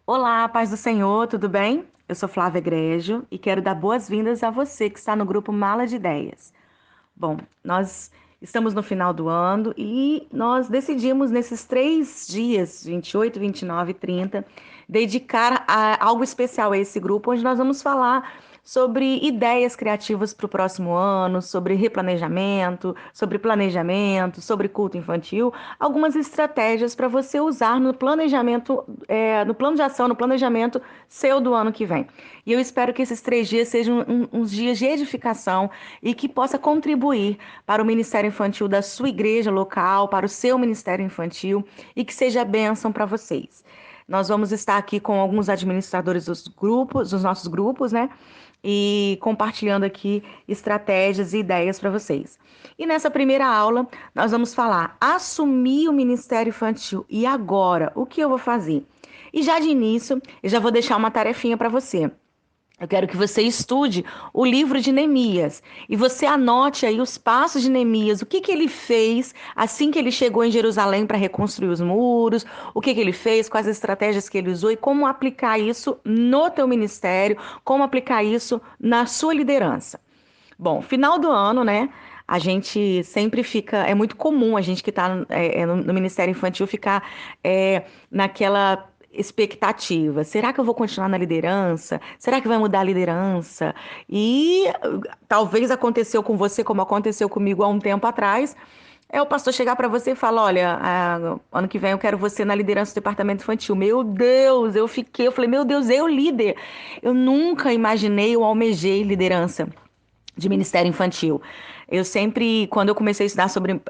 Olá, paz do Senhor, tudo bem? Eu sou Flávia Egrégio e quero dar boas-vindas a você que está no grupo Mala de Ideias. Bom, nós estamos no final do ano e nós decidimos nesses 3 dias, 28, 29 e 30, dedicar algo especial a esse grupo, onde nós vamos falar sobre ideias criativas para o próximo ano, sobre replanejamento, sobre planejamento, sobre culto infantil, algumas estratégias para você usar no planejamento, no plano de ação, no planejamento seu do ano que vem. E eu espero que esses 3 dias sejam uns dias de edificação e que possa contribuir para o Ministério Infantil da sua igreja local, para o seu Ministério Infantil e que seja bênção para vocês. Nós vamos estar aqui com alguns administradores dos grupos, dos nossos grupos, né? E compartilhando aqui estratégias e ideias para vocês. E nessa primeira aula, nós vamos falar: assumir o Ministério Infantil. E agora, o que eu vou fazer? E já de início, eu já vou deixar uma tarefinha para você. Eu quero que você estude o livro de Neemias e você anote aí os passos de Neemias, o que que ele fez assim que ele chegou em Jerusalém para reconstruir os muros, o que que ele fez, quais as estratégias que ele usou e como aplicar isso no teu ministério, como aplicar isso na sua liderança. Bom, final do ano, né? A gente sempre fica, é muito comum a gente que está no Ministério Infantil ficar naquela expectativa. Será que eu vou continuar na liderança? Será que vai mudar a liderança? E talvez aconteceu com você como aconteceu comigo há um tempo atrás. É o pastor chegar para você e falar: olha, ano que vem eu quero você na liderança do departamento infantil. Meu Deus, eu falei, meu Deus, eu líder. Eu nunca imaginei, eu almejei liderança de Ministério Infantil. Eu sempre, quando eu comecei a estudar sobre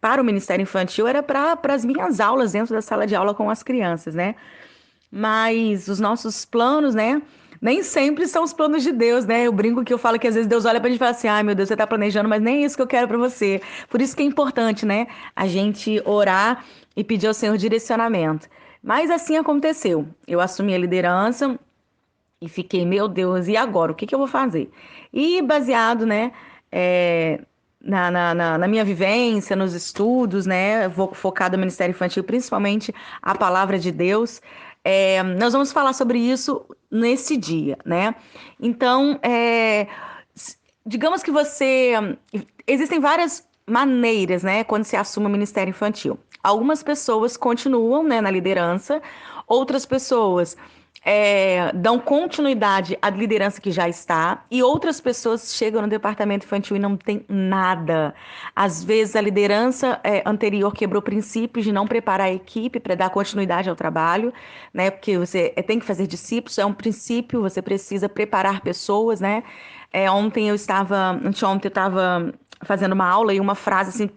para o Ministério Infantil, era para as minhas aulas dentro da sala de aula com as crianças, né? Mas os nossos planos, né? Nem sempre são os planos de Deus, né? Eu brinco que eu falo que às vezes Deus olha pra gente e fala assim: ai meu Deus, você tá planejando, mas nem isso que eu quero pra você. Por isso que é importante, né? A gente orar e pedir ao Senhor direcionamento. Mas assim aconteceu. Eu assumi a liderança e fiquei, meu Deus, e agora? O que que eu vou fazer? E baseado, né, é, na minha vivência, nos estudos, né, vou focada no Ministério Infantil, principalmente a palavra de Deus, nós vamos falar sobre isso nesse dia, né? Então, digamos que você. Existem várias maneiras, né, quando se assume o Ministério Infantil. Algumas pessoas continuam, né, na liderança, outras pessoas dão continuidade à liderança que já está, e outras pessoas chegam no departamento infantil e não tem nada. Às vezes a liderança anterior quebrou princípios de não preparar a equipe para dar continuidade ao trabalho, né? Porque você tem que fazer discípulos, é um princípio, você precisa preparar pessoas, né? Anteontem eu estava fazendo uma aula e uma frase assim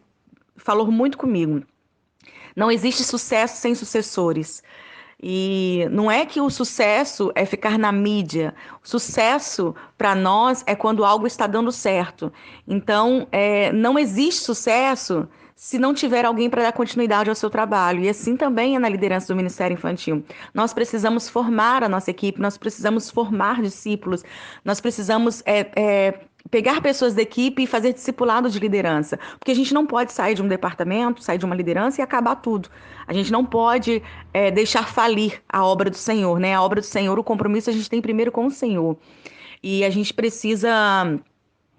falou muito comigo. Não existe sucesso sem sucessores. E não é que o sucesso é ficar na mídia. O sucesso para nós é quando algo está dando certo. Então, não existe sucesso se não tiver alguém para dar continuidade ao seu trabalho. E assim também é na liderança do Ministério Infantil. Nós precisamos formar a nossa equipe, nós precisamos formar discípulos, nós precisamos pegar pessoas da equipe e fazer discipulado de liderança. Porque a gente não pode sair de um departamento, sair de uma liderança e acabar tudo. A gente não pode deixar falir a obra do Senhor, né? A obra do Senhor, o compromisso a gente tem primeiro com o Senhor. E a gente precisa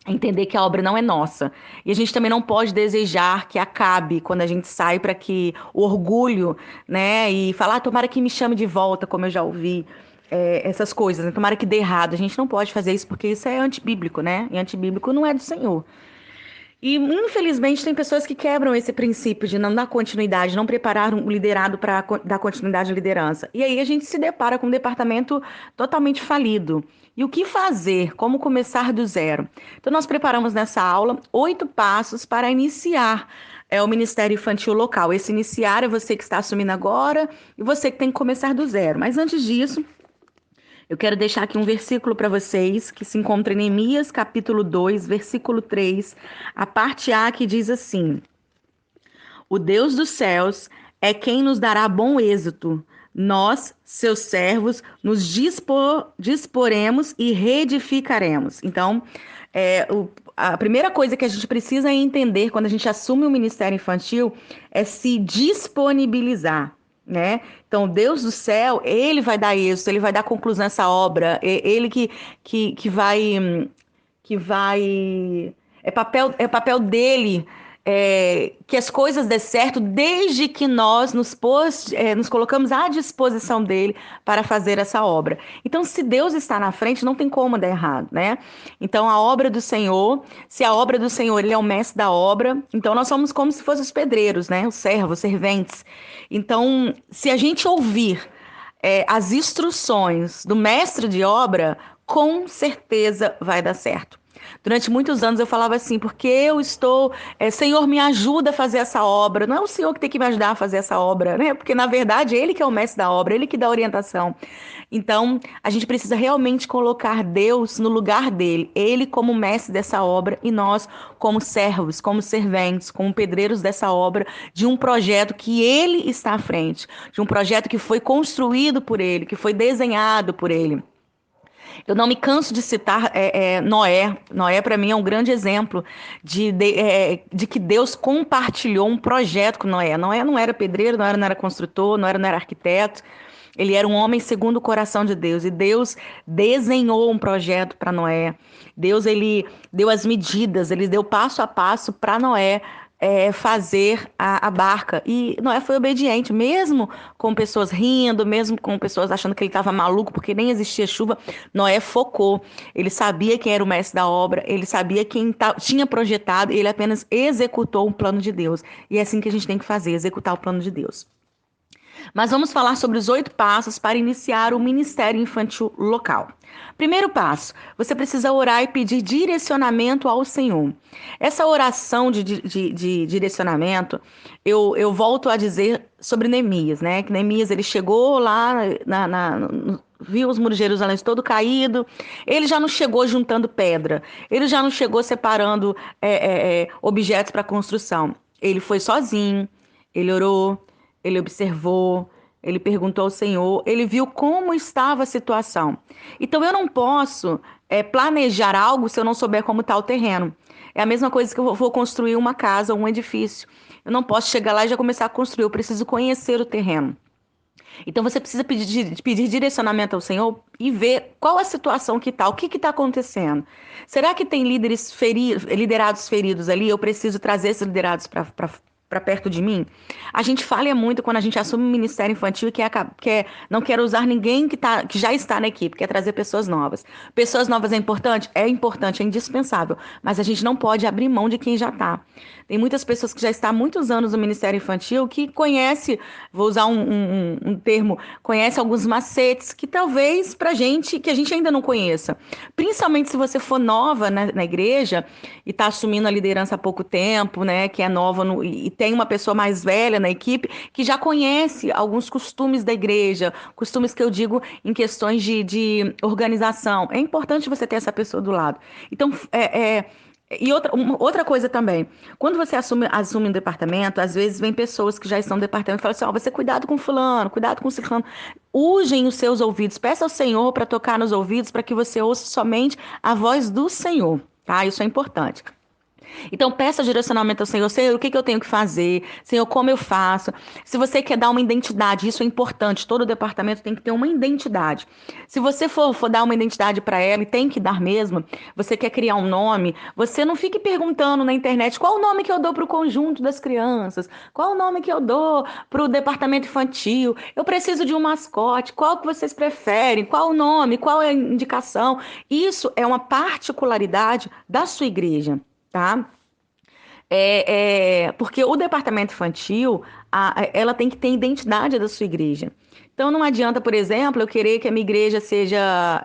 entender que a obra não é nossa. E a gente também não pode desejar que acabe quando a gente sai para que o orgulho, né? E falar, tomara que me chame de volta, como eu já ouvi. Essas coisas, né? Tomara que dê errado. A gente não pode fazer isso porque isso é antibíblico, né? E antibíblico não é do Senhor. E, infelizmente, tem pessoas que quebram esse princípio de não dar continuidade, não preparar um liderado para dar continuidade à liderança. E aí a gente se depara com um departamento totalmente falido. E o que fazer? Como começar do zero? Então, nós preparamos nessa aula 8 passos para iniciar o Ministério Infantil local. Esse iniciar é você que está assumindo agora e você que tem que começar do zero. Mas antes disso, eu quero deixar aqui um versículo para vocês que se encontra em Neemias, capítulo 2, versículo 3, a parte A que diz assim: o Deus dos céus é quem nos dará bom êxito. Nós, seus servos, nos disporemos e reedificaremos. Então, a primeira coisa que a gente precisa entender quando a gente assume o ministério infantil é se disponibilizar. né? Então, Deus do céu, ele vai dar êxito, ele vai dar conclusão a essa obra, ele que vai. É papel dele que as coisas dê certo desde que nós nos colocamos à disposição dele para fazer essa obra. Então, se Deus está na frente, não tem como dar errado, né? Então, a obra do Senhor, se a obra do Senhor, ele é o mestre da obra, então nós somos como se fossem os pedreiros, né? Os servos, os serventes. Então, se a gente ouvir as instruções do mestre de obra, com certeza vai dar certo. Durante muitos anos eu falava assim, porque eu estou, Senhor, me ajuda a fazer essa obra. Não é o Senhor que tem que me ajudar a fazer essa obra, né? Porque na verdade Ele que é o mestre da obra, Ele que dá orientação. Então, a gente precisa realmente colocar Deus no lugar dele, Ele como mestre dessa obra e nós como servos, como serventes, como pedreiros dessa obra, de um projeto que Ele está à frente, de um projeto que foi construído por Ele, que foi desenhado por Ele. Eu não me canso de citar Noé. Noé, para mim, é um grande exemplo de que Deus compartilhou um projeto com Noé. Noé não era pedreiro, não era construtor, não era arquiteto. Ele era um homem segundo o coração de Deus. E Deus desenhou um projeto para Noé. Deus, ele deu as medidas, ele deu passo a passo para Noé fazer a barca. E Noé foi obediente, mesmo com pessoas rindo, mesmo com pessoas achando que ele estava maluco, porque nem existia chuva. Noé focou. Ele sabia quem era o mestre da obra, ele sabia quem tinha projetado, e ele apenas executou o plano de Deus. E é assim que a gente tem que fazer, executar o plano de Deus. Mas vamos falar sobre os 8 passos para iniciar o ministério infantil local. Primeiro passo, você precisa orar e pedir direcionamento ao Senhor. Essa oração de direcionamento, eu volto a dizer sobre Neemias, né? Que Neemias, ele chegou lá, viu os muros de Jerusalém todo caído, ele já não chegou juntando pedra, ele já não chegou separando objetos para construção. Ele foi sozinho, ele orou, ele observou, ele perguntou ao Senhor, ele viu como estava a situação. Então eu não posso planejar algo se eu não souber como está o terreno. É a mesma coisa que eu vou construir uma casa, um edifício. Eu não posso chegar lá e já começar a construir, eu preciso conhecer o terreno. Então você precisa pedir direcionamento ao Senhor e ver qual a situação que está, o que está acontecendo. Será que tem liderados feridos ali? Eu preciso trazer esses liderados para perto de mim? A gente falha muito quando a gente assume um ministério infantil e não quer usar ninguém que já está na equipe, quer trazer pessoas novas. Pessoas novas é importante? É importante, é indispensável, mas a gente não pode abrir mão de quem já está. Tem muitas pessoas que já estão há muitos anos no Ministério Infantil que conhece, vou usar um termo, conhece alguns macetes que talvez pra gente, que a gente ainda não conheça. Principalmente se você for nova na igreja e está assumindo a liderança há pouco tempo, né, que é nova e tem uma pessoa mais velha na equipe que já conhece alguns costumes da igreja, costumes que eu digo em questões de organização. É importante você ter essa pessoa do lado. Então, e outra coisa também, quando você assume um departamento, às vezes vem pessoas que já estão no departamento e falam assim, você cuidado com fulano, cuidado com ciclano. Usem os seus ouvidos, peça ao Senhor para tocar nos ouvidos, para que você ouça somente a voz do Senhor, tá? Isso é importante. Então, peça direcionamento ao Senhor. Senhor, o que eu tenho que fazer? Senhor, como eu faço? Se você quer dar uma identidade, isso é importante. Todo departamento tem que ter uma identidade. Se você for dar uma identidade para ela, e tem que dar mesmo, você quer criar um nome, você não fique perguntando na internet qual o nome que eu dou para o conjunto das crianças, qual o nome que eu dou para o departamento infantil, eu preciso de um mascote, qual que vocês preferem, qual o nome, qual é a indicação. Isso é uma particularidade da sua igreja. Tá? Porque o departamento infantil, ela tem que ter identidade da sua igreja. Então, não adianta, por exemplo, eu querer que a minha igreja seja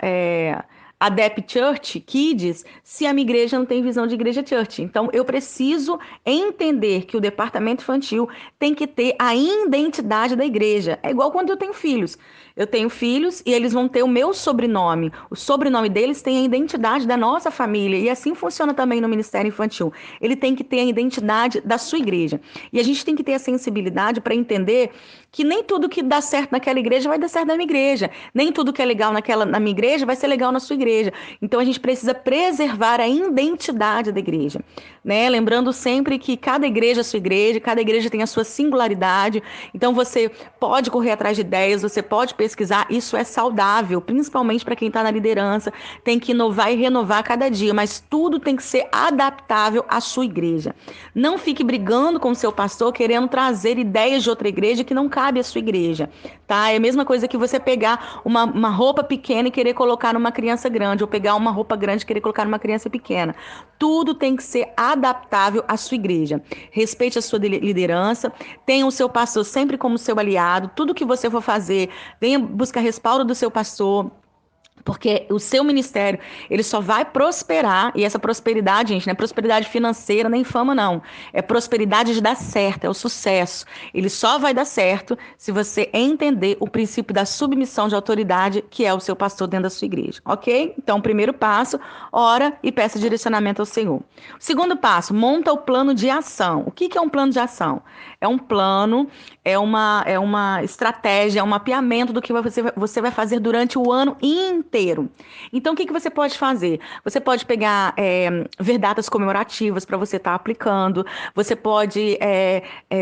Adept Church Kids, se a minha igreja não tem visão de igreja church. Então, eu preciso entender que o departamento infantil tem que ter a identidade da igreja. É igual quando eu tenho filhos. Eu tenho filhos e eles vão ter o meu sobrenome. O sobrenome deles tem a identidade da nossa família. E assim funciona também no Ministério Infantil. Ele tem que ter a identidade da sua igreja. E a gente tem que ter a sensibilidade para entender que nem tudo que dá certo naquela igreja vai dar certo na minha igreja. Nem tudo que é legal na minha igreja vai ser legal na sua igreja. Então a gente precisa preservar a identidade da igreja, né? Lembrando sempre que cada igreja é a sua igreja, cada igreja tem a sua singularidade. Então você pode correr atrás de ideias, você pode pesquisar, isso é saudável, principalmente para quem está na liderança, tem que inovar e renovar a cada dia, mas tudo tem que ser adaptável à sua igreja. Não fique brigando com o seu pastor, querendo trazer ideias de outra igreja que não cabe à sua igreja, tá? É a mesma coisa que você pegar uma roupa pequena e querer colocar numa criança grande, ou pegar uma roupa grande e querer colocar numa criança pequena. Tudo tem que ser adaptável à sua igreja. Respeite a sua liderança, tenha o seu pastor sempre como seu aliado, tudo que você for fazer, venha buscar respaldo do seu pastor, porque o seu ministério, ele só vai prosperar, e essa prosperidade, gente, não é prosperidade financeira nem fama, não. É prosperidade de dar certo, é o sucesso. Ele só vai dar certo se você entender o princípio da submissão de autoridade, que é o seu pastor dentro da sua igreja, ok? Então, primeiro passo, ora e peça direcionamento ao Senhor. O segundo passo, monta o plano de ação. O que é um plano de ação? É um plano, é uma estratégia, é um mapeamento do que você vai fazer durante o ano inteiro. Então, o que você pode fazer? Você pode pegar ver datas comemorativas para você estar aplicando, você pode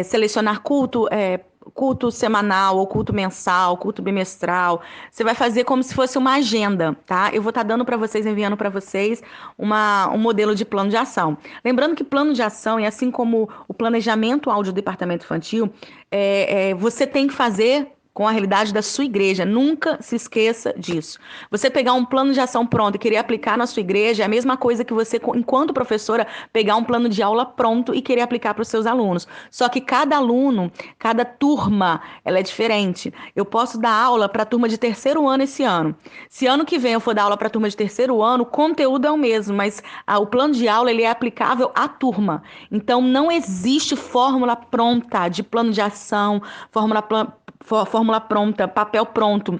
selecionar culto semanal, ou culto mensal, culto bimestral. Você vai fazer como se fosse uma agenda, tá? Eu vou estar dando para vocês, enviando para vocês um modelo de plano de ação. Lembrando que plano de ação, e assim como o planejamento áudio do departamento infantil, você tem que fazer com a realidade da sua igreja. Nunca se esqueça disso. Você pegar um plano de ação pronto e querer aplicar na sua igreja é a mesma coisa que você, enquanto professora, pegar um plano de aula pronto e querer aplicar para os seus alunos. Só que cada aluno, cada turma, ela é diferente. Eu posso dar aula para a turma de terceiro ano esse ano. Se ano que vem eu for dar aula para a turma de terceiro ano, o conteúdo é o mesmo, mas o plano de aula ele é aplicável à turma. Então, não existe fórmula pronta de plano de ação, fórmula pronta, papel pronto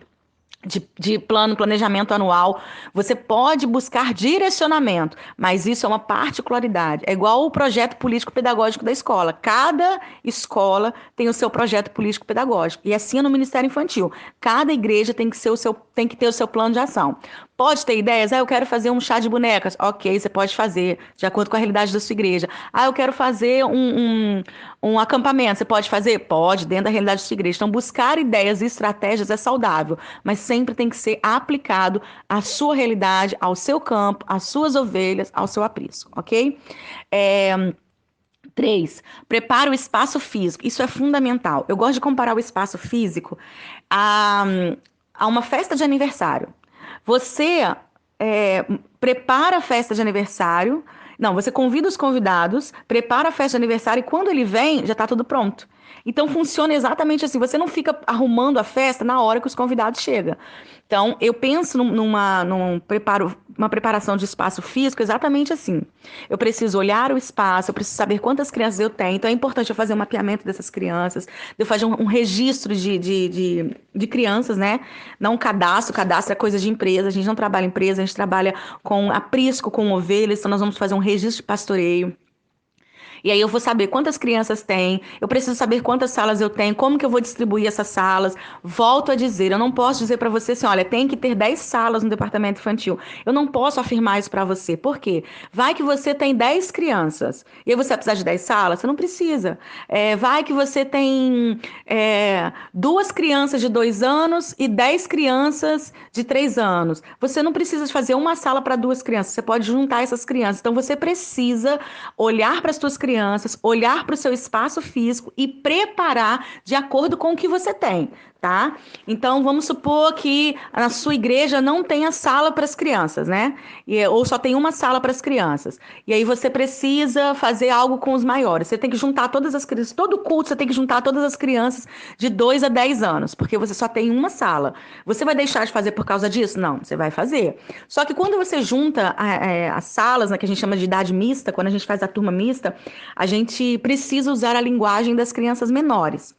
de planejamento anual. Você pode buscar direcionamento, mas isso é uma particularidade. É igual o projeto político-pedagógico da escola. Cada escola tem o seu projeto político-pedagógico. E assim é no Ministério Infantil. Cada igreja tem que ter o seu plano de ação. Pode ter ideias? Eu quero fazer um chá de bonecas. Ok, você pode fazer, de acordo com a realidade da sua igreja. Eu quero fazer um acampamento. Você pode fazer? Pode, dentro da realidade da sua igreja. Então, buscar ideias e estratégias é saudável, mas sempre tem que ser aplicado à sua realidade, ao seu campo, às suas ovelhas, ao seu aprisco, ok? 3, prepara o espaço físico. Isso é fundamental. Eu gosto de comparar o espaço físico a uma festa de aniversário. Você prepara a festa de aniversário. Não, você convida os convidados, prepara a festa de aniversário e quando ele vem, já está tudo pronto. Então funciona exatamente assim. Você não fica arrumando a festa na hora que os convidados chegam. Então, eu penso uma preparação de espaço físico exatamente assim. Eu preciso olhar o espaço, eu preciso saber quantas crianças eu tenho. Então, é importante eu fazer um mapeamento dessas crianças, eu fazer um registro de crianças, né? Não um cadastro. Cadastro é coisa de empresa. A gente não trabalha em empresa, a gente trabalha com aprisco, com ovelhas. Então, nós vamos fazer um registro de pastoreio. E aí eu vou saber quantas crianças tem, eu preciso saber quantas salas eu tenho, como que eu vou distribuir essas salas. Volto a dizer, eu não posso dizer para você assim, olha, tem que ter 10 salas no departamento infantil. Eu não posso afirmar isso para você. Por quê? Vai que você tem 10 crianças e aí você vai precisar de 10 salas? Você não precisa. Vai que você tem 2 crianças de 2 anos e 10 crianças de 3 anos. Você não precisa de fazer uma sala para 2 crianças, você pode juntar essas crianças. Então você precisa olhar para as suas crianças, olhar para o seu espaço físico e preparar de acordo com o que você tem, tá? Então, vamos supor que na sua igreja não tenha sala para as crianças, né? Ou só tem uma sala para as crianças. E aí você precisa fazer algo com os maiores. Você tem que juntar todas as crianças, todo culto você tem que juntar todas as crianças de 2 a 10 anos, porque você só tem uma sala. Você vai deixar de fazer por causa disso? Não, você vai fazer. Só que quando você junta as salas, né, que a gente chama de idade mista, quando a gente faz a turma mista, a gente precisa usar a linguagem das crianças menores.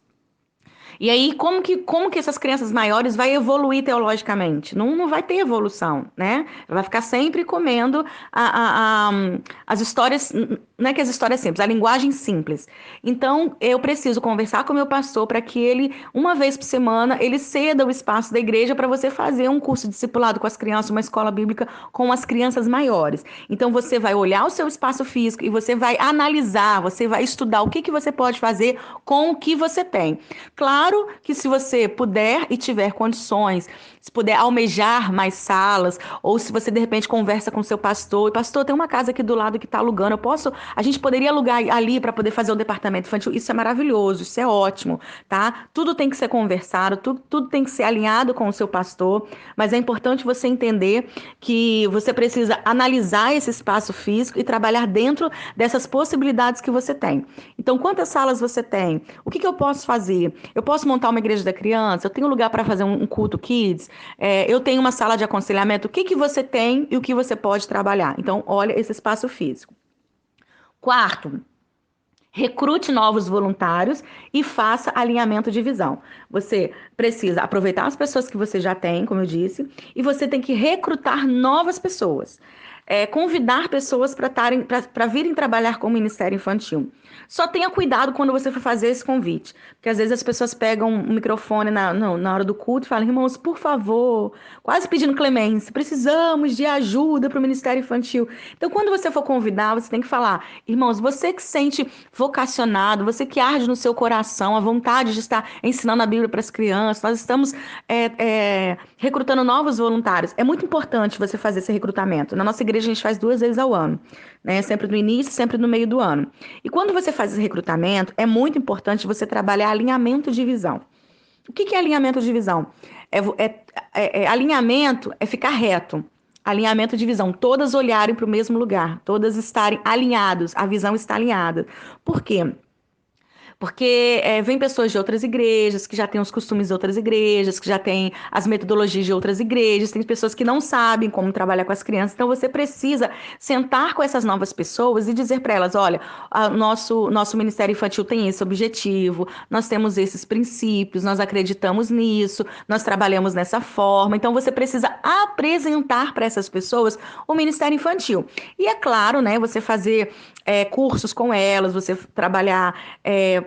E aí, como que essas crianças maiores vai evoluir teologicamente? Não vai ter evolução, né? Vai ficar sempre comendo as histórias, não é que as histórias simples, a linguagem simples. Então, eu preciso conversar com o meu pastor para que ele, uma vez por semana, ele ceda o espaço da igreja para você fazer um curso de discipulado com as crianças, uma escola bíblica com as crianças maiores. Então, você vai olhar o seu espaço físico e você vai analisar, você vai estudar o que você pode fazer com o que você tem. Claro que se você puder e tiver condições, se puder almejar mais salas, ou se você de repente conversa com seu pastor, e pastor, tem uma casa aqui do lado que está alugando, a gente poderia alugar ali para poder fazer o departamento infantil, isso é maravilhoso, isso é ótimo, tá? Tudo tem que ser conversado, tudo tem que ser alinhado com o seu pastor, mas é importante você entender que você precisa analisar esse espaço físico e trabalhar dentro dessas possibilidades que você tem. Então, quantas salas você tem? O que eu posso fazer? Eu posso montar uma igreja da criança? Eu tenho lugar para fazer um culto kids? Eu tenho uma sala de aconselhamento? O que você tem e o que você pode trabalhar? Então, olha esse espaço físico. Quarto, recrute novos voluntários e faça alinhamento de visão. Você precisa aproveitar as pessoas que você já tem, como eu disse, e você tem que recrutar novas pessoas. Convidar pessoas para virem trabalhar com o Ministério Infantil. Só tenha cuidado quando você for fazer esse convite, porque às vezes as pessoas pegam um microfone na hora do culto e falam, irmãos, por favor, quase pedindo clemência, precisamos de ajuda para o Ministério Infantil. Então, quando você for convidar, você tem que falar, irmãos, você que se sente vocacionado, você que arde no seu coração a vontade de estar ensinando a Bíblia para as crianças, nós estamos recrutando novos voluntários. É muito importante você fazer esse recrutamento. Na nossa igreja, a gente faz 2 vezes ao ano, né? Sempre no início, sempre no meio do ano. E quando você faz esse recrutamento, é muito importante você trabalhar alinhamento de visão. O que é alinhamento de visão? Alinhamento é ficar reto. Alinhamento de visão, todas olharem para o mesmo lugar, todas estarem alinhados, a visão está alinhada. Por quê? Porque vem pessoas de outras igrejas, que já têm os costumes de outras igrejas, que já têm as metodologias de outras igrejas, tem pessoas que não sabem como trabalhar com as crianças. Então, você precisa sentar com essas novas pessoas e dizer para elas, olha, nosso Ministério Infantil tem esse objetivo, nós temos esses princípios, nós acreditamos nisso, nós trabalhamos dessa forma. Então, você precisa apresentar para essas pessoas o Ministério Infantil. E é claro, né, você fazer cursos com elas, você trabalhar,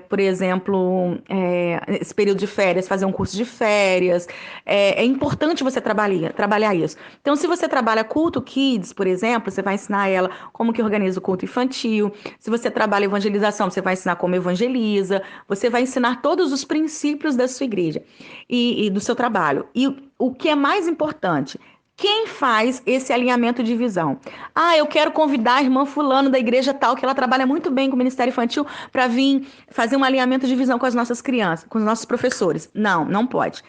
por exemplo, esse período de férias, fazer um curso de férias. É importante você trabalhar isso. Então, se você trabalha culto kids, por exemplo, você vai ensinar ela como que organiza o culto infantil. Se você trabalha evangelização, você vai ensinar como evangeliza. Você vai ensinar todos os princípios da sua igreja e do seu trabalho. E o que é mais importante, quem faz esse alinhamento de visão? Eu quero convidar a irmã fulano da igreja tal, que ela trabalha muito bem com o Ministério Infantil, para vir fazer um alinhamento de visão com as nossas crianças, com os nossos professores. Não pode.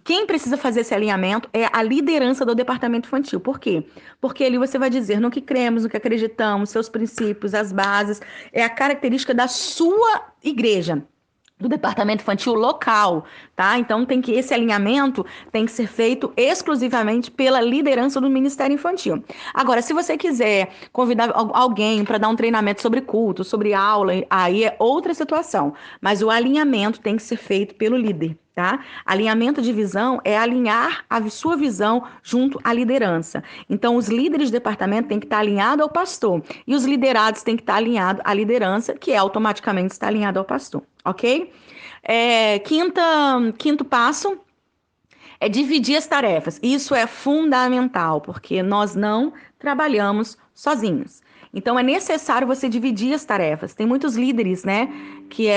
Quem precisa fazer esse alinhamento é a liderança do departamento infantil. Por quê? Porque ali você vai dizer no que cremos, no que acreditamos, seus princípios, as bases, é a característica da sua igreja, do departamento infantil local, tá? Então esse alinhamento tem que ser feito exclusivamente pela liderança do Ministério Infantil. Agora, se você quiser convidar alguém para dar um treinamento sobre culto, sobre aula, aí é outra situação, mas o alinhamento tem que ser feito pelo líder. Tá? Alinhamento de visão é alinhar a sua visão junto à liderança. Então, os líderes de departamento têm que estar alinhados ao pastor e os liderados têm que estar alinhados à liderança, que automaticamente está alinhado ao pastor, ok? Quinto passo é dividir as tarefas. Isso é fundamental, porque nós não trabalhamos sozinhos. Então, é necessário você dividir as tarefas. Tem muitos líderes, né, que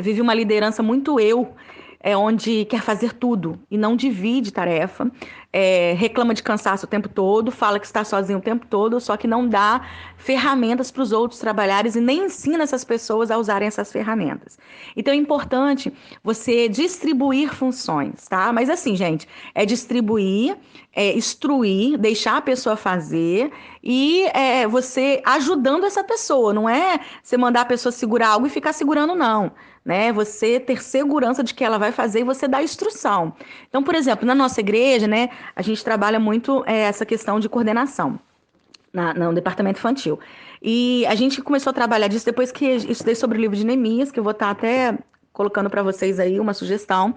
vive uma liderança muito onde quer fazer tudo e não divide tarefa, reclama de cansaço o tempo todo, fala que está sozinho o tempo todo, só que não dá ferramentas para os outros trabalharem e nem ensina essas pessoas a usarem essas ferramentas. Então é importante você distribuir funções, tá? Mas assim, gente, é distribuir, instruir, deixar a pessoa fazer e você ajudando essa pessoa, não é você mandar a pessoa segurar algo e ficar segurando, não. Né? Você ter segurança de que ela vai fazer e você dá instrução. Então, por exemplo, na nossa igreja, né, a gente trabalha muito essa questão de coordenação. no departamento infantil. E a gente começou a trabalhar disso depois que eu estudei sobre o livro de Neemias, que eu vou estar até colocando para vocês aí uma sugestão,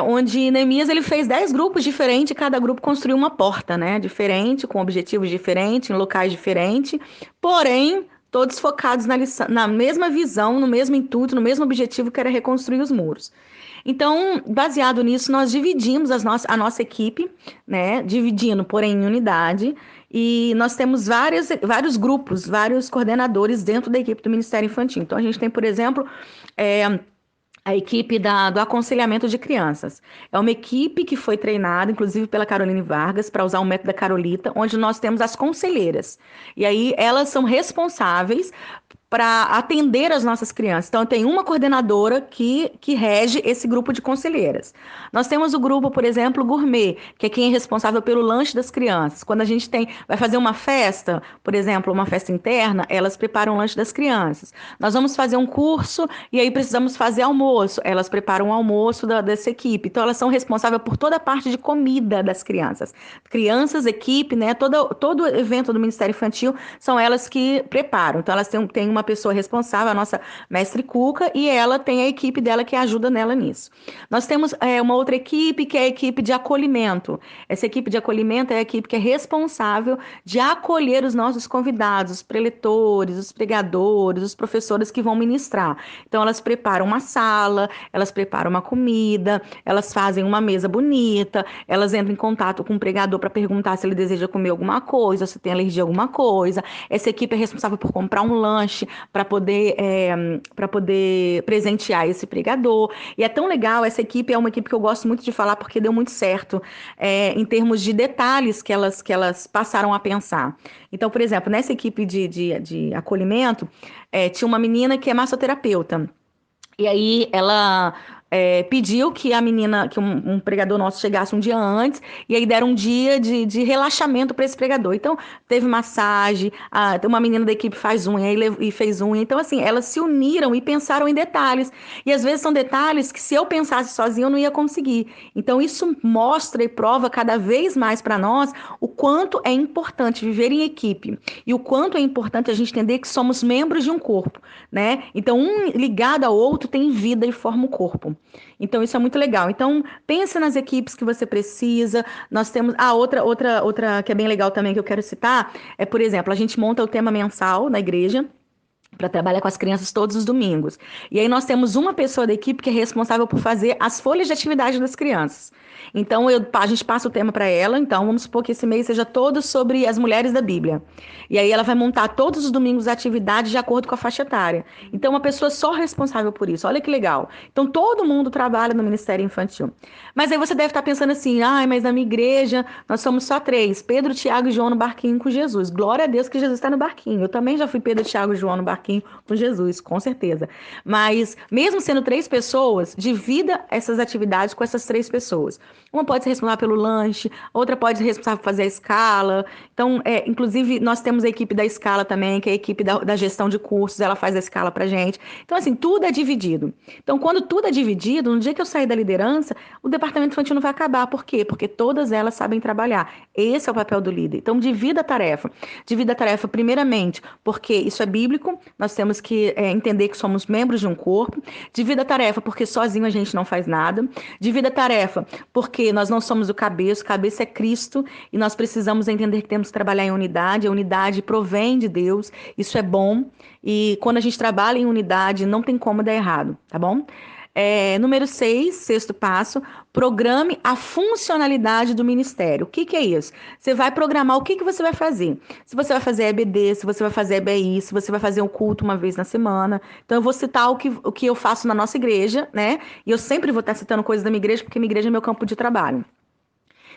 onde Neemias ele fez 10 grupos diferentes, e cada grupo construiu uma porta, né, diferente, com objetivos diferentes, em locais diferentes, porém todos focados na mesma visão, no mesmo intuito, no mesmo objetivo, que era reconstruir os muros. Então, baseado nisso, nós dividimos a nossa equipe, né? Dividindo, porém, em unidade. E nós temos vários grupos, vários coordenadores dentro da equipe do Ministério Infantil. Então, a gente tem, por exemplo, é, a equipe do aconselhamento de crianças. É uma equipe que foi treinada, inclusive pela Caroline Vargas, para usar o método da Carolita, onde nós temos as conselheiras. E aí elas são responsáveis para atender as nossas crianças. Então, tem uma coordenadora que rege esse grupo de conselheiras. Nós temos o grupo, por exemplo, gourmet, que é quem é responsável pelo lanche das crianças. Quando a gente vai fazer uma festa, por exemplo, uma festa interna, elas preparam o lanche das crianças. Nós vamos fazer um curso e aí precisamos fazer almoço. Elas preparam o almoço dessa equipe. Então, elas são responsáveis por toda a parte de comida das crianças. Crianças, equipe, né? Todo evento do Ministério Infantil são elas que preparam. Então, elas têm uma pessoa responsável, a nossa mestre Cuca, e ela tem a equipe dela que ajuda nela nisso. Nós temos uma outra equipe que é a equipe de acolhimento. Essa equipe de acolhimento é a equipe que é responsável de acolher os nossos convidados, os preletores, os pregadores, os professores que vão ministrar. Então, elas preparam uma sala, elas preparam uma comida, elas fazem uma mesa bonita, elas entram em contato com o pregador para perguntar se ele deseja comer alguma coisa, se tem alergia a alguma coisa. Essa equipe é responsável por comprar um lanche para poder presentear esse pregador. E é tão legal, essa equipe é uma equipe que eu gosto muito de falar porque deu muito certo em termos de detalhes que elas passaram a pensar. Então, por exemplo, nessa equipe de acolhimento, tinha uma menina que é massoterapeuta. E aí ela pediu que um pregador nosso chegasse um dia antes, e aí deram um dia de relaxamento para esse pregador. Então, teve massagem, uma menina da equipe faz unha e fez unha. Então, assim, elas se uniram e pensaram em detalhes. E às vezes são detalhes que se eu pensasse sozinha eu não ia conseguir. Então, isso mostra e prova cada vez mais para nós o quanto é importante viver em equipe e o quanto é importante a gente entender que somos membros de um corpo, né? Então, um ligado ao outro tem vida e forma o corpo. Então, isso é muito legal. Então, pense nas equipes que você precisa. Nós temos. Outra que é bem legal também que eu quero citar é, por exemplo, a gente monta o tema mensal na igreja para trabalhar com as crianças todos os domingos. E aí nós temos uma pessoa da equipe que é responsável por fazer as folhas de atividade das crianças. Então, a gente passa o tema para ela. Então, vamos supor que esse mês seja todo sobre as mulheres da Bíblia. E aí ela vai montar todos os domingos atividades de acordo com a faixa etária. Então, uma pessoa só responsável por isso. Olha que legal. Então, todo mundo trabalha no Ministério Infantil. Mas aí você deve estar pensando assim, mas na minha igreja nós somos só 3, Pedro, Tiago e João no barquinho com Jesus. Glória a Deus que Jesus está no barquinho. Eu também já fui Pedro, Tiago e João no barquinho com Jesus, com certeza. Mas, mesmo sendo 3 pessoas, divida essas atividades com essas 3 pessoas. Uma pode ser responsável pelo lanche, outra pode ser responsável por fazer a escala. Então, inclusive, nós temos a equipe da escala também, que é a equipe da gestão de cursos, ela faz a escala pra gente. Então, assim, tudo é dividido. Então, quando tudo é dividido, no dia que eu sair da liderança, o departamento infantil não vai acabar. Por quê? Porque todas elas sabem trabalhar. Esse é o papel do líder. Então, divida a tarefa. Divida a tarefa, primeiramente, porque isso é bíblico, nós temos que entender que somos membros de um corpo. Divida a tarefa, porque sozinho a gente não faz nada. Divida a tarefa, porque nós não somos o cabeça é Cristo, e nós precisamos entender que temos que trabalhar em unidade. A unidade provém de Deus, isso é bom, e quando a gente trabalha em unidade, não tem como dar errado, tá bom? Número 6, sexto passo, programe a funcionalidade do ministério. O que é isso? Você vai programar o que você vai fazer. Se você vai fazer EBD, se você vai fazer EBI, se você vai fazer um culto uma vez na semana. Então, eu vou citar o que eu faço na nossa igreja, né? E eu sempre vou estar citando coisas da minha igreja, porque minha igreja é meu campo de trabalho.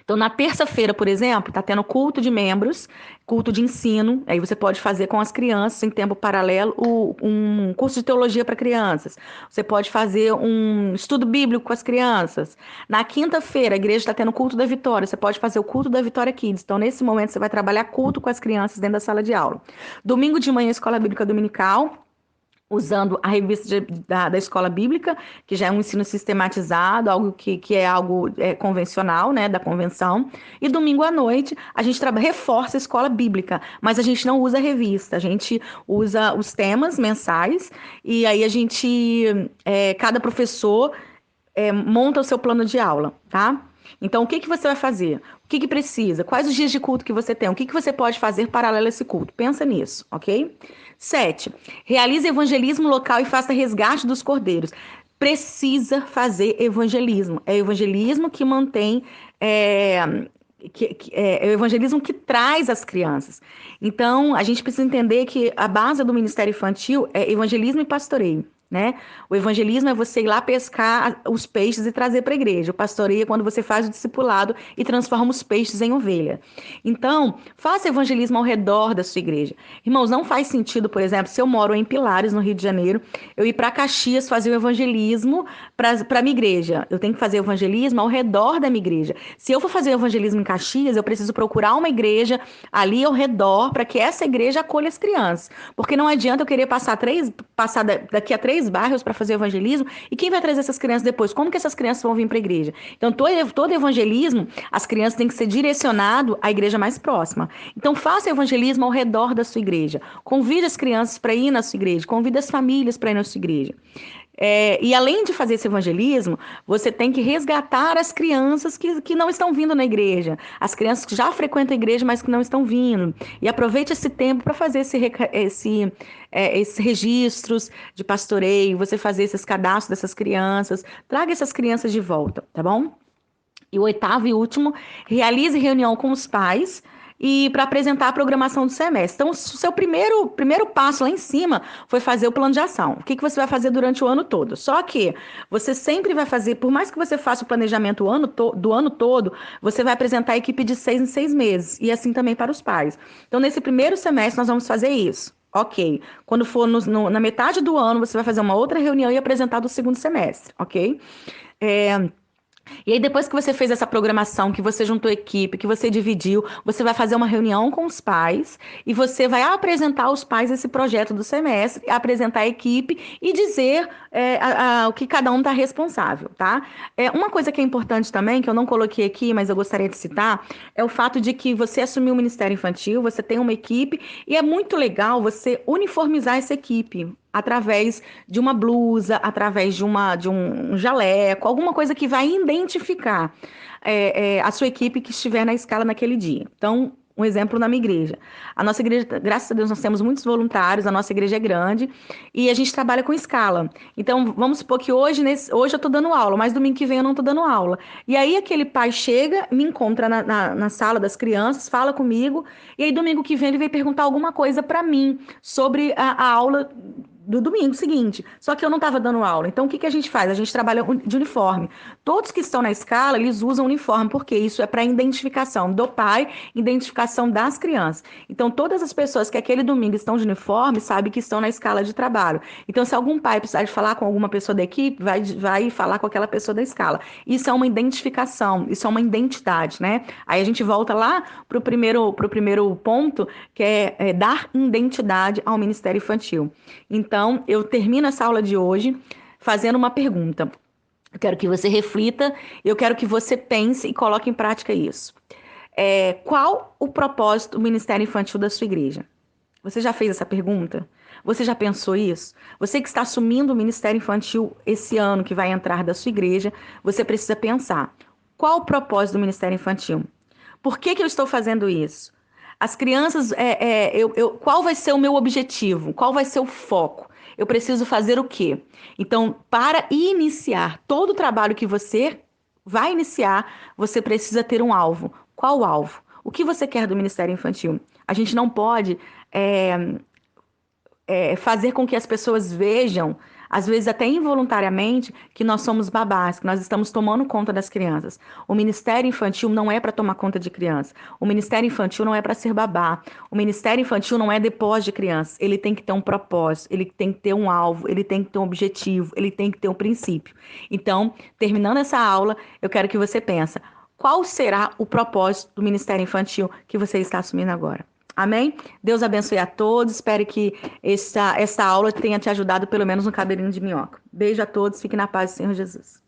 Então, na terça-feira, por exemplo, está tendo culto de membros, culto de ensino. Aí você pode fazer com as crianças, em tempo paralelo, um curso de teologia para crianças. Você pode fazer um estudo bíblico com as crianças. Na quinta-feira, a igreja está tendo culto da Vitória. Você pode fazer o culto da Vitória Kids. Então, nesse momento, você vai trabalhar culto com as crianças dentro da sala de aula. Domingo de manhã, escola bíblica dominical. usando a revista da escola bíblica, que já é um ensino sistematizado, algo que é algo convencional, né, da convenção. E domingo à noite a gente reforça a escola bíblica, mas a gente não usa a revista, a gente usa os temas mensais e aí a gente, cada professor monta o seu plano de aula, tá? Então, o que que você vai fazer? O que que precisa? Quais os dias de culto que você tem? O que que você pode fazer paralelo a esse culto? Pensa nisso, ok? 7. Realize evangelismo local e faça resgate dos cordeiros. Precisa fazer evangelismo. É o evangelismo que mantém. É o evangelismo que traz as crianças. Então, a gente precisa entender que a base do ministério infantil é evangelismo e pastoreio. Né? O evangelismo é você ir lá pescar os peixes e trazer para a igreja. O pastoreio é quando você faz o discipulado e transforma os peixes em ovelha. Então, faça evangelismo ao redor da sua igreja. Irmãos, não faz sentido, por exemplo, se eu moro em Pilares, no Rio de Janeiro, eu ir para Caxias fazer o evangelismo para a minha igreja. Eu tenho que fazer o evangelismo ao redor da minha igreja. Se eu for fazer o evangelismo em Caxias, eu preciso procurar uma igreja ali ao redor para que essa igreja acolha as crianças. Porque não adianta eu querer passar daqui a 3 bairros para fazer evangelismo, e quem vai trazer essas crianças depois? Como que essas crianças vão vir para a igreja? Então, todo evangelismo, as crianças têm que ser direcionado à igreja mais próxima. Então, faça evangelismo ao redor da sua igreja. Convide as crianças para ir na sua igreja, convide as famílias para ir na sua igreja. E além de fazer esse evangelismo, você tem que resgatar as crianças que não estão vindo na igreja, as crianças que já frequentam a igreja, mas que não estão vindo. E aproveite esse tempo para fazer esses registros de pastoreio, você fazer esses cadastros dessas crianças, traga essas crianças de volta, tá bom? E o 8º e último, realize reunião com os pais e para apresentar a programação do semestre. Então, o seu primeiro passo lá em cima foi fazer o plano de ação. O que você vai fazer durante o ano todo? Só que você sempre vai fazer, por mais que você faça o planejamento do ano todo, você vai apresentar a equipe de 6 em 6 meses. E assim também para os pais. Então, nesse primeiro semestre, nós vamos fazer isso. Ok. Quando for na metade do ano, você vai fazer uma outra reunião e apresentar do segundo semestre. Ok? E aí, depois que você fez essa programação, que você juntou equipe, que você dividiu, você vai fazer uma reunião com os pais e você vai apresentar aos pais esse projeto do semestre, apresentar a equipe e dizer o que cada um está responsável, tá? Uma coisa que é importante também, que eu não coloquei aqui, mas eu gostaria de citar, é o fato de que você assumiu o Ministério Infantil, você tem uma equipe e é muito legal você uniformizar essa equipe através de uma blusa, através de um jaleco, alguma coisa que vai identificar a sua equipe que estiver na escala naquele dia. Então, um exemplo na minha igreja. A nossa igreja, graças a Deus, nós temos muitos voluntários, a nossa igreja é grande e a gente trabalha com escala. Então, vamos supor que hoje eu estou dando aula, mas domingo que vem eu não estou dando aula. E aí aquele pai chega, me encontra na sala das crianças, fala comigo, e aí domingo que vem ele vem perguntar alguma coisa para mim sobre a aula do domingo seguinte. Só que eu não estava dando aula. Então, o que a gente faz? A gente trabalha de uniforme. Todos que estão na escala, eles usam uniforme, porque isso é para identificação do pai, identificação das crianças. Então, todas as pessoas que aquele domingo estão de uniforme sabem que estão na escala de trabalho. Então, se algum pai precisar de falar com alguma pessoa da equipe, vai falar com aquela pessoa da escala. Isso é uma identificação, isso é uma identidade, né? Aí a gente volta lá para o primeiro ponto, que é dar identidade ao Ministério Infantil. Então, eu termino essa aula de hoje fazendo uma pergunta. Eu quero que você reflita, eu quero que você pense e coloque em prática isso. Qual o propósito do Ministério Infantil da sua igreja? Você já fez essa pergunta? Você já pensou isso? Você que está assumindo o Ministério Infantil esse ano que vai entrar da sua igreja, você precisa pensar. Qual o propósito do Ministério Infantil? Por que eu estou fazendo isso? As crianças, qual vai ser o meu objetivo? Qual vai ser o foco? Eu preciso fazer o quê? Então, para iniciar todo o trabalho que você vai iniciar, você precisa ter um alvo. Qual o alvo? O que você quer do Ministério Infantil? A gente não pode fazer com que as pessoas vejam, às vezes até involuntariamente, que nós somos babás, que nós estamos tomando conta das crianças. O Ministério Infantil não é para tomar conta de crianças. O Ministério Infantil não é para ser babá. O Ministério Infantil não é depósito de crianças. Ele tem que ter um propósito, ele tem que ter um alvo, ele tem que ter um objetivo, ele tem que ter um princípio. Então, terminando essa aula, eu quero que você pense, qual será o propósito do Ministério Infantil que você está assumindo agora? Amém? Deus abençoe a todos. Espero que esta aula tenha te ajudado, pelo menos no cabelinho de minhoca. Beijo a todos. Fique na paz do Senhor Jesus.